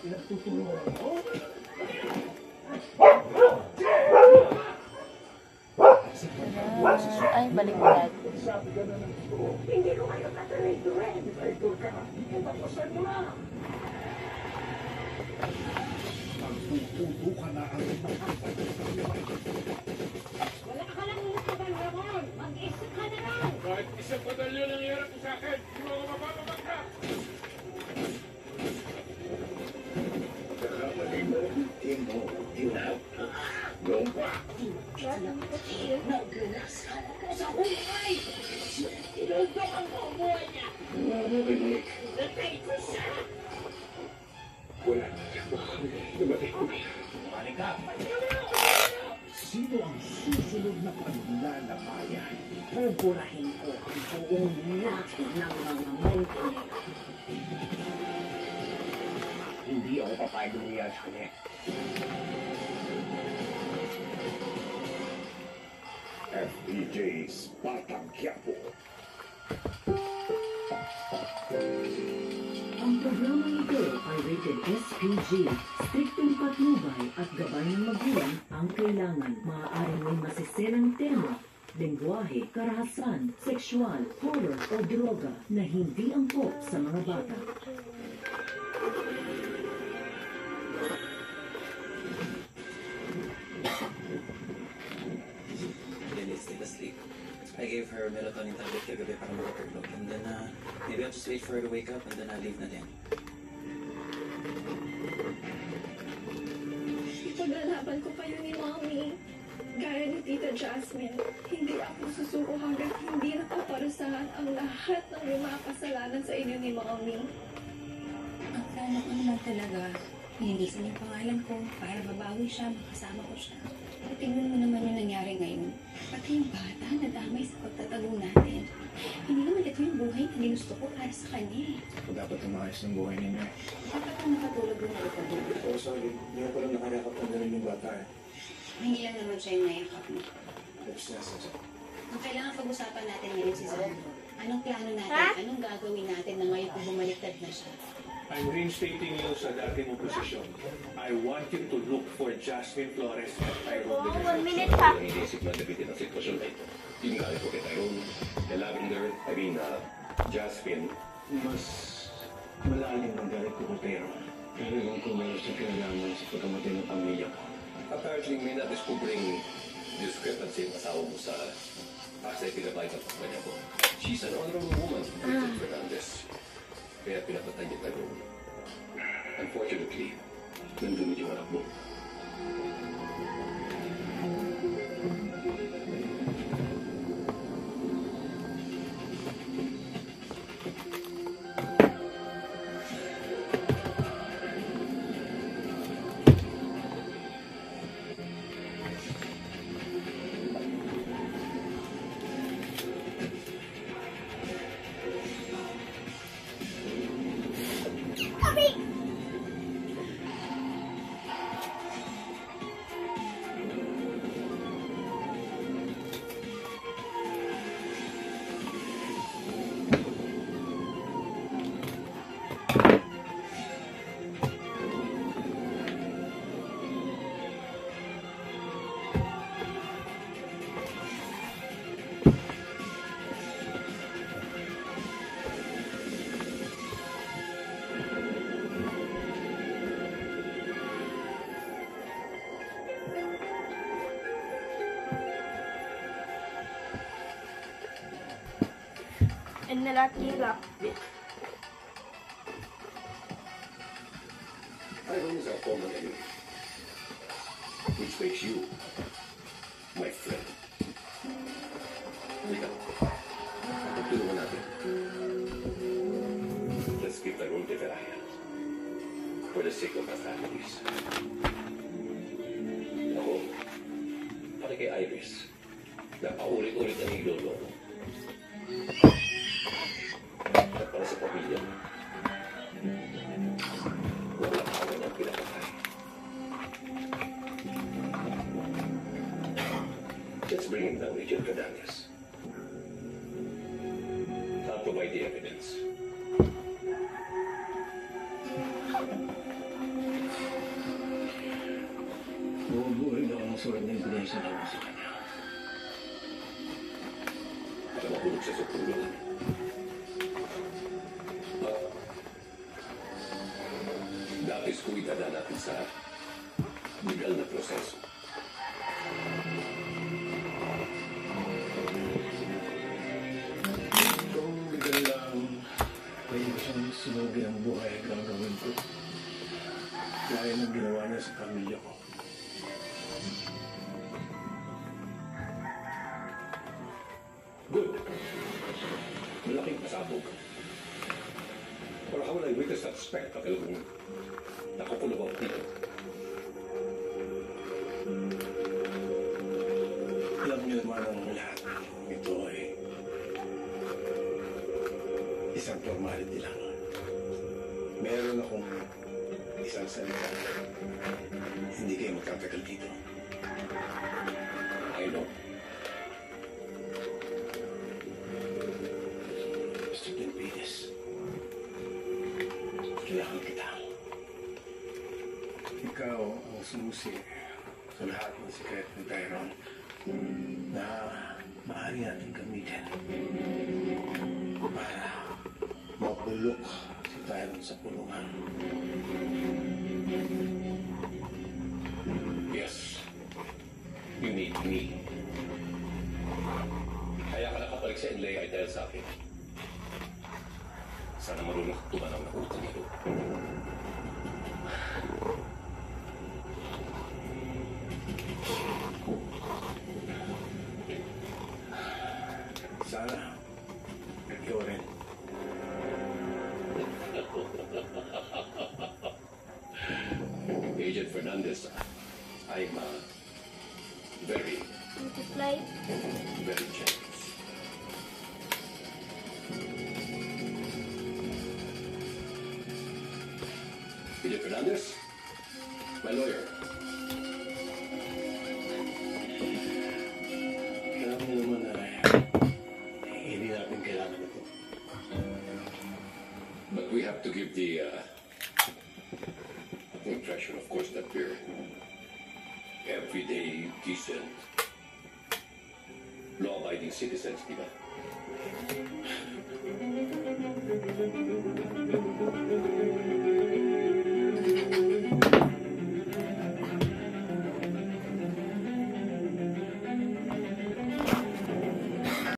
Pinagtutulungan ko. Ay, baliktad. Hindi ko kayo tatuloy-tuloy. Idol ka. Tapusan mo na. Magtututo ka na ang wala ka lang ulit Ramon. Mag-isip ka na lang. Kahit isang batalyon ang hirap ko sa akin, hindi mo ako mapapagka. Kakapaling mo, hindi mo tinap. Lumpa. Nagulas ako sa buhay. Tinundok ang buhay niya. Narinig. Natay ko siya. Wala na siya makakali. Namatay ko na. Halika. Sino ang susunod na paglalamayan? Pupurahin ko ang buong lahat ng mga mente. Hindi ako papayag niya sa kanya. FPJ's Batang Quiapo. Ang programang ito ay rated SPG. Striktong patnubay at gabay ng magulang ang kailangan. Maaaring may masiselang tema, lengguwahe, karahasan, sexual, horror o droga na hindi angkop sa mga bata. Sleep. I gave her melatonin tablet kagabi para makatulog. And then, maybe I'll just wait for her to wake up and then I'll leave na din. Ipaglalaban ko kayo ni Mommy. Gaya ni Tita Jasmine, hindi ako susuko hanggang hindi napaparusahan ang lahat ng mga kasalanan sa inyo ni Mommy. Ang plano ko naman talaga, hinilisan yung pangalan ko para babawi siya, makasama ko siya. At tingnan mo naman yung nangyari ngayon. Pati yung bata nadamay sa pagtatago natin. Hindi naman ito yung buhay na ginusto ko para sa kanya. Ako dapat tumayos ng buhay ninyo. Bakit ka nakatulog yung nakatulog? Oh, sorry. Hindi ko lang nakayakap ng ganun yung bata eh. Hindi lang naman siya yung nayakap mo. Tapos na sa Ang kailangan pag-usapan natin ngayon si Zan. Anong plano natin? Anong gagawin natin na ngayon kung bumaliktad na siya? I'm reinstating you sa dati mong posisyon. I want you to look for Jasmine Flores at Tyrone. 1 minute ha. Iniisip na nabitin ang sitwasyon na ito. Yung galing ko kay Tyrone, kay Lavender, Jasmine. mas malalim ang galit ko pero talagang kung meron siya pinagaman sa pagkamatay ng pamilya ko. Apparently, may na-discovering discrepancy ang asawa mo sa aksa ay pinabay ng pagkanya ko. She's an honorable woman, Bridget Fernandez. Kaya pinapatay niya Tyrone. Unfortunately, nandun yung anak mo. And nalakirap. Look. Tyrone is our common enemy. Which makes you my friend. Halika. Pagtulungan natin. Let's give Tyrone the Ferrari. For the sake of our families. Ako, pati kay Iris, napaulit-ulit ang ilolo ko. At para sa pamilya mo, walang awan ang pinapatay. Let's bring him down, Agent Cadangas. I'll provide the evidence. ang sulat na ebidensya namin sa kanya. Para mahulog siya sa kulungan. At dapat ko idadaan natin sa legal na proseso. Kung legal lang, pwede ko siyang sunugin ang buhay ang gagawin ko. Gaya ng ginawa niya sa pamilya ko. Good. Malaking pasabog. Pero how will I witness that spectacle kung nakukulong ako dito? Alam niyo naman ang lahat. Ito ay isang formality lang. Meron akong isang salita. Hindi kayo magtatagal dito. I know. Mr. Benavides, kailangan kita. Ikaw ang sumusi sa lahat ng sikret ni Tyrone na maaari natin gamitin para mapulok si Tyrone sa pulungan. Yes. You need me. Kaya ka nakapalik sa Inlay ay dahil sa akin. Sana marunong ka tumanaw na utang ito. Sana, ikaw rin. Agent Fernandez, I'm very, Multiply. very generous. Agent Fernandez, my lawyer. Alam niyo naman na hindi natin kailangan ito. But we have to give the impression, of course, that we're everyday, decent, law-abiding citizens, di ba?